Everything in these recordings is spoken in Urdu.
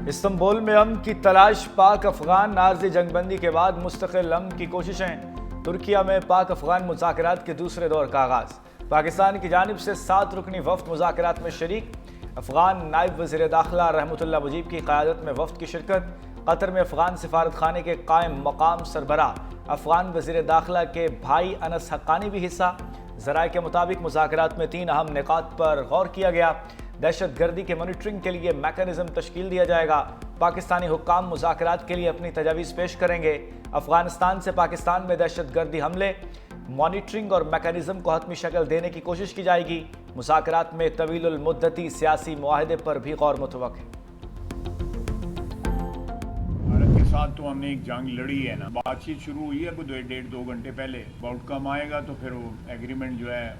استنبول میں امن کی تلاش، پاک افغان عارضی جنگ بندی کے بعد مستقل امن کی کوششیں۔ ترکیہ میں پاک افغان مذاکرات کے دوسرے دور کا آغاز، پاکستان کی جانب سے 7 رکنی وفد مذاکرات میں شریک۔ افغان نائب وزیر داخلہ رحمت اللہ مجیب کی قیادت میں وفد کی شرکت۔ قطر میں افغان سفارت خانے کے قائم مقام سربراہ افغان وزیر داخلہ کے بھائی انس حقانی بھی حصہ۔ ذرائع کے مطابق مذاکرات میں 3 اہم نکات پر غور کیا گیا۔ دہشت گردی کے مانیٹرنگ کے لیے میکانزم تشکیل دیا جائے گا۔ پاکستانی حکام مذاکرات کے لیے اپنی تجاویز پیش کریں گے۔ افغانستان سے پاکستان میں دہشت گردی حملے، مانیٹرنگ اور میکانزم کو حتمی شکل دینے کی کوشش کی جائے گی۔ مذاکرات میں طویل المدتی سیاسی معاہدے پر بھی غور متوقع ہے۔ بھارت کے ساتھ تو ہم نے ایک جنگ لڑی ہے نا، بات چیت شروع ہوئی ہے کوئی 1.5-2 گھنٹے پہلے، آؤٹ کم آئے گا تو پھر وہ ایگریمنٹ جو ہے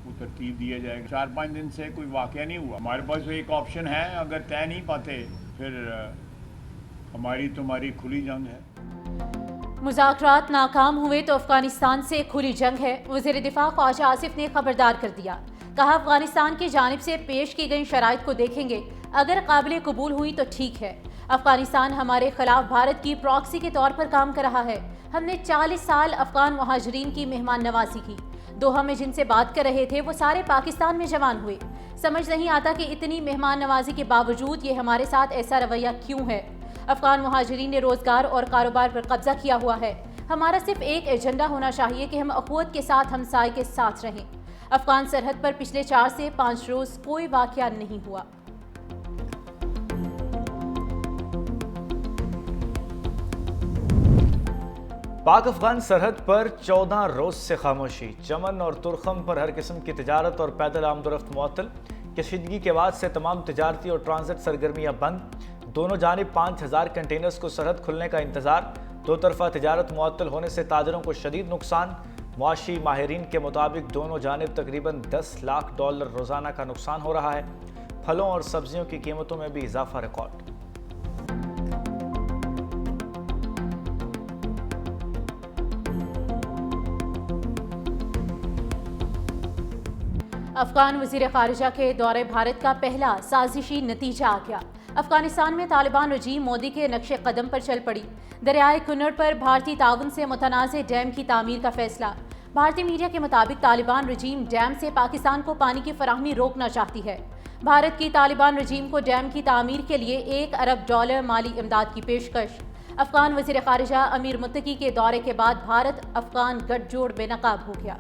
وہ ترتیب دیا جائے گا۔ 4-5 دن سے کوئی واقعہ نہیں ہوا۔ ہمارے پاس ایک آپشن ہے، اگر طے نہیں پاتے پھر ہماری تمہاری کھلی جنگ ہے۔ مذاکرات ناکام ہوئے تو افغانستان سے کھلی جنگ ہے، وزیر دفاع خواجہ آصف نے خبردار کر دیا۔ کہا افغانستان کی جانب سے پیش کی گئی شرائط کو دیکھیں گے، اگر قابل قبول ہوئی تو ٹھیک ہے۔ افغانستان ہمارے خلاف بھارت کی پراکسی کے طور پر کام کر رہا ہے۔ ہم نے 40 سال افغان مہاجرین کی مہمان نوازی کی۔ دوحہ میں جن سے بات کر رہے تھے وہ سارے پاکستان میں جوان ہوئے۔ سمجھ نہیں آتا کہ اتنی مہمان نوازی کے باوجود یہ ہمارے ساتھ ایسا رویہ کیوں ہے۔ افغان مہاجرین نے روزگار اور کاروبار پر قبضہ کیا ہوا ہے۔ ہمارا صرف ایک ایجنڈا ہونا چاہیے کہ ہم اخوت کے ساتھ ہمسائے کے ساتھ رہیں۔ افغان سرحد پر پچھلے 4 سے 5 روز کوئی واقعہ نہیں ہوا۔ پاک افغان سرحد پر 14 روز سے خاموشی۔ چمن اور ترخم پر ہر قسم کی تجارت اور پیدل آمد و رفت معطل۔ کشیدگی کے بعد سے تمام تجارتی اور ٹرانزٹ سرگرمیاں بند۔ دونوں جانب 5000 کنٹینرز کو سرحد کھلنے کا انتظار۔ دو طرفہ تجارت معطل ہونے سے تاجروں کو شدید نقصان۔ معاشی ماہرین کے مطابق دونوں جانب تقریباً $10 لاکھ روزانہ کا نقصان ہو رہا ہے۔ پھلوں اور سبزیوں کی قیمتوں میں بھی اضافہ ریکارڈ۔ افغان وزیر خارجہ کے دورے بھارت کا پہلا سازشی نتیجہ آ گیا۔ افغانستان میں طالبان رجیم مودی کے نقش قدم پر چل پڑی۔ دریائے کنر پر بھارتی تعاون سے متنازع ڈیم کی تعمیر کا فیصلہ۔ بھارتی میڈیا کے مطابق طالبان رجیم ڈیم سے پاکستان کو پانی کی فراہمی روکنا چاہتی ہے۔ بھارت کی طالبان رجیم کو ڈیم کی تعمیر کے لیے $1 ارب مالی امداد کی پیشکش۔ افغان وزیر خارجہ امیر متقی کے دورے کے بعد بھارت افغان گٹھ جوڑ بے نقاب ہو گیا۔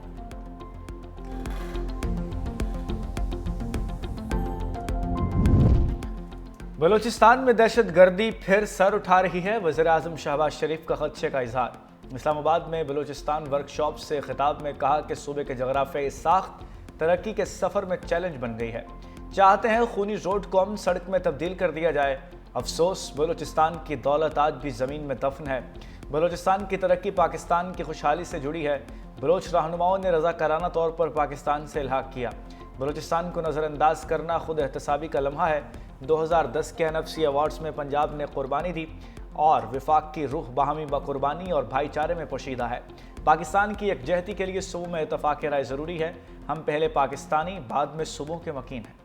بلوچستان میں دہشت گردی پھر سر اٹھا رہی ہے، وزیر اعظم شہباز شریف کا خدشے کا اظہار۔ اسلام آباد میں بلوچستان ورکشاپ سے خطاب میں کہا کہ صوبے کے جغرافیائی ساخت ترقی کے سفر میں چیلنج بن گئی ہے۔ چاہتے ہیں خونی روڈ کو امن سڑک میں تبدیل کر دیا جائے۔ افسوس بلوچستان کی دولت آج بھی زمین میں دفن ہے۔ بلوچستان کی ترقی پاکستان کی خوشحالی سے جڑی ہے۔ بلوچ رہنماؤں نے رضاکارانہ طور پر پاکستان سے الحاق کیا۔ بلوچستان کو نظر انداز کرنا خود احتسابی کا لمحہ ہے۔ 2010 کے NFC ایوارڈز میں پنجاب نے قربانی دی اور وفاق کی روح باہمی بقربانی اور بھائی چارے میں پوشیدہ ہے۔ پاکستان کی یکجہتی کے لیے صوبوں میں اتفاق رائے ضروری ہے۔ ہم پہلے پاکستانی، بعد میں صوبوں کے مکین ہیں۔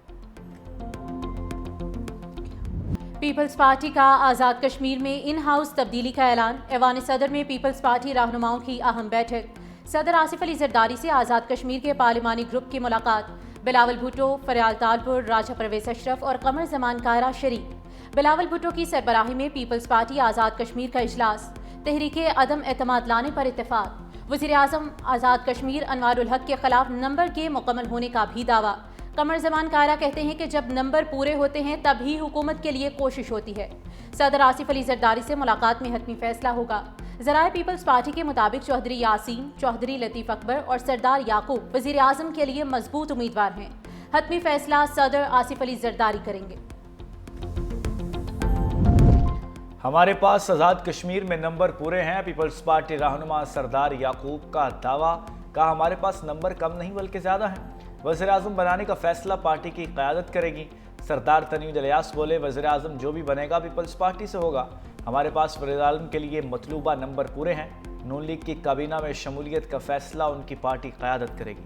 پیپلز پارٹی کا آزاد کشمیر میں ان ہاؤس تبدیلی کا اعلان۔ ایوان صدر میں پیپلز پارٹی رہنماؤں کی اہم بیٹھک۔ صدر آصف علی زرداری سے آزاد کشمیر کے پارلیمانی گروپ کی ملاقات۔ بلاول بھٹو، فریال تالپور، راجہ پرویز اشرف اور قمر زمان کائرہ شریک۔ بلاول بھٹو کی سربراہی میں پیپلز پارٹی آزاد کشمیر کا اجلاس۔ تحریک عدم اعتماد لانے پر اتفاق۔ وزیر اعظم آزاد کشمیر انوار الحق کے خلاف نمبر کے مکمل ہونے کا بھی دعویٰ۔ قمر زمان کائرہ کہتے ہیں کہ جب نمبر پورے ہوتے ہیں تب ہی حکومت کے لیے کوشش ہوتی ہے۔ صدر آصف علی زرداری سے ملاقات میں حتمی فیصلہ ہوگا۔ ذرائع پیپلز پارٹی کے مطابق چوہدری یاسین، چوہدری لطیف اکبر اور سردار یعقوب وزیر اعظم کے لیے مضبوط امیدوار ہیں۔ حتمی فیصلہ صدر آصف علی زرداری کریں گے۔ ہمارے پاس آزاد کشمیر میں نمبر پورے ہیں، پیپلز پارٹی رہنما سردار یعقوب کا دعویٰ۔ کہا ہمارے پاس نمبر کم نہیں بلکہ زیادہ ہیں۔ وزیر اعظم بنانے کا فیصلہ پارٹی کی قیادت کرے گی۔ سردار تنویر الیاس بولے وزیر اعظم جو بھی بنے گا پیپلز پارٹی سے ہوگا۔ ہمارے پاس وزیر اعظم کے لیے مطلوبہ نمبر پورے ہیں۔ نون لیگ کی کابینہ میں شمولیت کا فیصلہ ان کی پارٹی قیادت کرے گی۔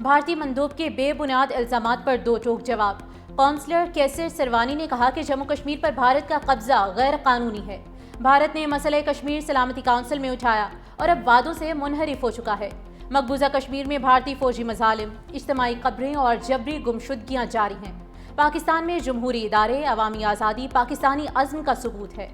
بھارتی مندوب کے بے بنیاد الزامات پر دو ٹوک جواب۔ کونسلر کیسر سروانی نے کہا کہ جموں کشمیر پر بھارت کا قبضہ غیر قانونی ہے۔ بھارت نے مسئلہ کشمیر سلامتی کونسل میں اٹھایا اور اب وعدوں سے منحرف ہو چکا ہے۔ مقبوضہ کشمیر میں بھارتی فوجی مظالم، اجتماعی قبریں اور جبری گمشدگیاں جاری ہیں۔ پاکستان میں جمہوری ادارے، عوامی آزادی پاکستانی عزم کا ثبوت ہے۔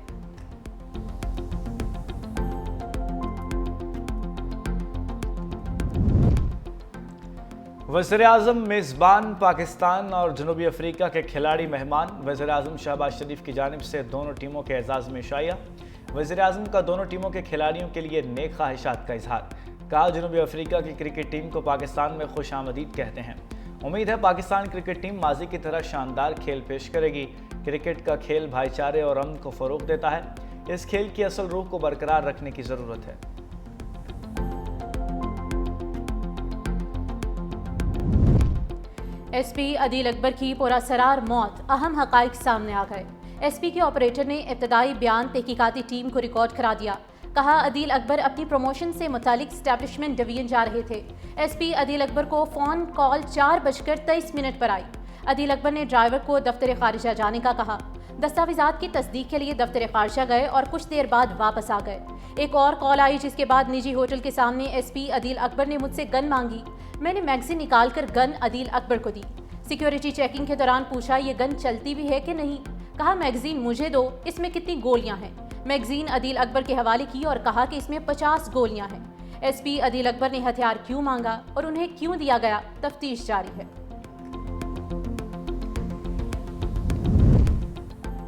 وزیراعظم میزبان پاکستان اور جنوبی افریقہ کے کھلاڑی مہمان۔ وزیراعظم شہباز شریف کی جانب سے دونوں ٹیموں کے اعزاز میں عشائیہ۔ وزیراعظم کا دونوں ٹیموں کے کھلاڑیوں کے لیے نیک خواہشات کا اظہار۔ کہا جنوبی افریقہ کی کرکٹ ٹیم کو پاکستان میں خوش آمدید کہتے ہیں۔ امید ہے پاکستان کرکٹ ٹیم ماضی کی طرح شاندار کھیل پیش کرے گی۔ کرکٹ کا کھیل بھائی چارے اور امن کو فروغ دیتا ہے۔ اس کھیل کی اصل روح کو برقرار رکھنے کی ضرورت ہے۔ ایس پی عدیل اکبر کی پراسرار موت، اہم حقائق سامنے آ گئے۔ ایس پی کے آپریٹر نے ابتدائی بیان تحقیقاتی ٹیم کو ریکارڈ کرا دیا۔ کہا عدیل اکبر اپنی پروموشن سے متعلق اسٹیبلشمنٹ ڈویژن جا رہے تھے۔ ایس پی عدیل اکبر کو فون کال 4:23 پر آئی۔ عدیل اکبر نے ڈرائیور کو دفتر خارجہ جانے کا کہا۔ دستاویزات کی تصدیق کے لیے دفتر خارجہ گئے اور کچھ دیر بعد واپس آ گئے۔ ایک اور کال آئی جس کے بعد نجی ہوٹل کے سامنے ایس پی عدیل اکبر نے مجھ سے گن مانگی۔ میں نے میگزین نکال کر گن عدیل اکبر کو دی۔ سیکیورٹی چیکنگ کے دوران پوچھا یہ گن چلتی بھی ہے کہ نہیں؟ کہا میگزین مجھے دو، اس میں کتنی گولیاں ہیں؟ میگزین عدیل اکبر کے حوالے کی اور کہا کہ اس میں 50 گولیاں ہیں۔ ایس پی عدیل اکبر نے ہتھیار کیوں مانگا اور انہیں کیوں دیا گیا، تفتیش جاری ہے۔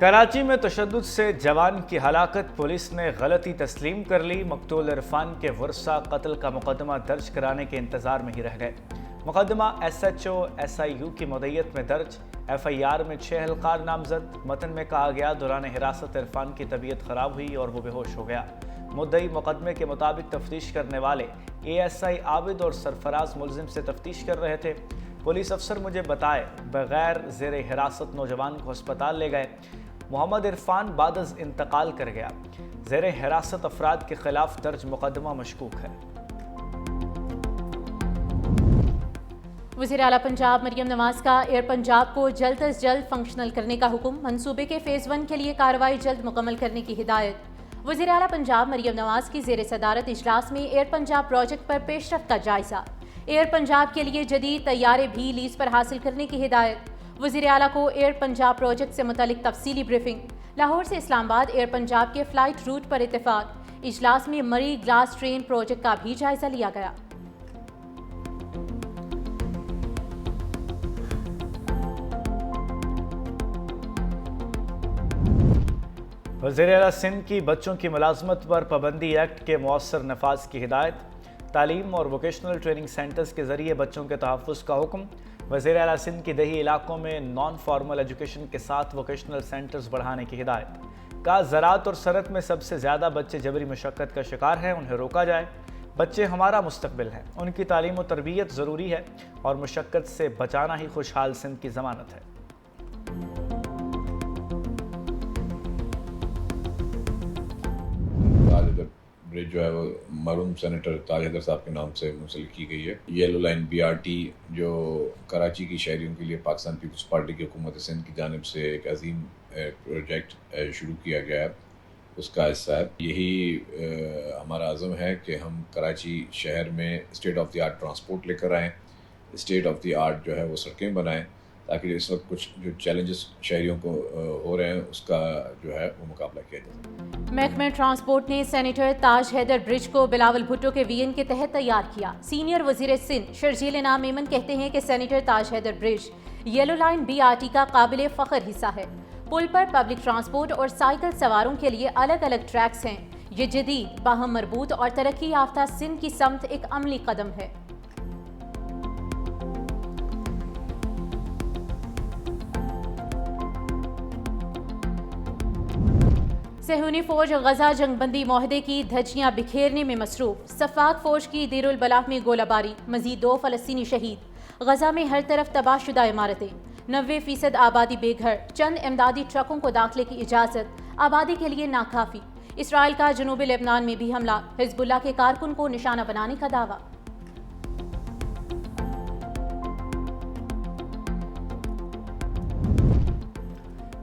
کراچی میں تشدد سے جوان کی ہلاکت، پولیس نے غلطی تسلیم کر لی۔ مقتول عرفان کے ورثاء قتل کا مقدمہ درج کرانے کے انتظار میں ہی رہ گئے۔ مقدمہ S H O S I U کی مدعیت میں درج۔ ایف آئی آر میں 6 اہلکار نامزد۔ متن میں کہا گیا دوران حراست عرفان کی طبیعت خراب ہوئی اور وہ بے ہوش ہو گیا۔ مدعی مقدمے کے مطابق تفتیش کرنے والے اے ایس آئی عابد اور سرفراز ملزم سے تفتیش کر رہے تھے۔ پولیس افسر مجھے بتائے بغیر زیر حراست نوجوان کو ہسپتال لے گئے۔ محمد عرفان بعد از انتقال کر گیا۔ زیر حراست افراد کے خلاف درج مقدمہ مشکوک ہے۔ وزیر اعلیٰ پنجاب مریم نواز کا ایئر پنجاب کو جلد از جلد فنکشنل کرنے کا حکم۔ منصوبے کے فیز 1 کے لیے کارروائی جلد مکمل کرنے کی ہدایت۔ وزیر اعلیٰ پنجاب مریم نواز کی زیر صدارت اجلاس میں ایئر پنجاب پروجیکٹ پر پیش رفت کا جائزہ۔ ایئر پنجاب کے لیے جدید طیارے بھی لیز پر حاصل کرنے کی ہدایت۔ وزیر اعلیٰ کو ایئر پنجاب پروجیکٹ سے متعلق تفصیلی بریفنگ۔ لاہور سے اسلام آباد ایئر پنجاب کے فلائٹ روٹ پر اتفاق۔ اجلاس میں مری گلاس ٹرین پروجیکٹ کا بھی جائزہ لیا گیا۔ وزیر اعلیٰ سندھ کی بچوں کی ملازمت پر پابندی ایکٹ کے مؤثر نفاذ کی ہدایت۔ تعلیم اور ووکیشنل ٹریننگ سینٹرز کے ذریعے بچوں کے تحفظ کا حکم۔ وزیر اعلیٰ سندھ کی دیہی علاقوں میں نان فارمل ایجوکیشن کے ساتھ ووکیشنل سینٹرز بڑھانے کی ہدایت۔ کہا زراعت اور صنعت میں سب سے زیادہ بچے جبری مشقت کا شکار ہیں، انہیں روکا جائے۔ بچے ہمارا مستقبل ہیں، ان کی تعلیم و تربیت ضروری ہے اور مشقت سے بچانا ہی خوشحال سندھ کی ضمانت ہے۔ برج جو ہے وہ مرحوم سینیٹر تاج حیدر صاحب کے نام سے منسلک کی گئی ہے۔ Yellow line B R T جو کراچی کی شہریوں کے لیے پاکستان پیپلز پارٹی کی حکومت سندھ کی جانب سے ایک عظیم پروجیکٹ شروع کیا گیا ہے، اس کا حصہ ہے۔ یہی ہمارا عزم ہے کہ ہم کراچی شہر میں state of the art transport لے کر آئیں، اسٹیٹ آف دی آرٹ جو ہے وہ سڑکیں بنائیں، تاکہ اس وقت کچھ جو چیلنجز شہریوں کو ہو رہے ہیں اس کا جو ہے وہ مقابلہ کیا جائے۔ محکمہ ٹرانسپورٹ نے سینیٹر تاج حیدر برج کو بلاول بھٹو کے وی این کے تحت تیار کیا۔ سینئر وزیر سندھ شرجیل انعام میمن کہتے ہیں کہ senator Taj Haider bridge yellow line B R T کا قابل فخر حصہ ہے۔ پل پر پبلک ٹرانسپورٹ اور سائیکل سواروں کے لیے الگ الگ ٹریکس ہیں۔ یہ جدید، باہم مربوط اور ترقی یافتہ سندھ کی سمت ایک عملی قدم ہے۔ صہیونی فوج غزہ جنگ بندی معاہدے کی دھجیاں بکھیرنے میں مصروف۔ صفاق فوج کی دیر البلاح میں گولہ باری، مزید 2 فلسطینی شہید۔ غزہ میں ہر طرف تباہ شدہ عمارتیں، 90% آبادی بے گھر، چند امدادی ٹرکوں کو داخلے کی اجازت، آبادی کے لیے ناکافی۔ اسرائیل کا جنوبی لبنان میں بھی حملہ، حزب اللہ کے کارکن کو نشانہ بنانے کا دعویٰ۔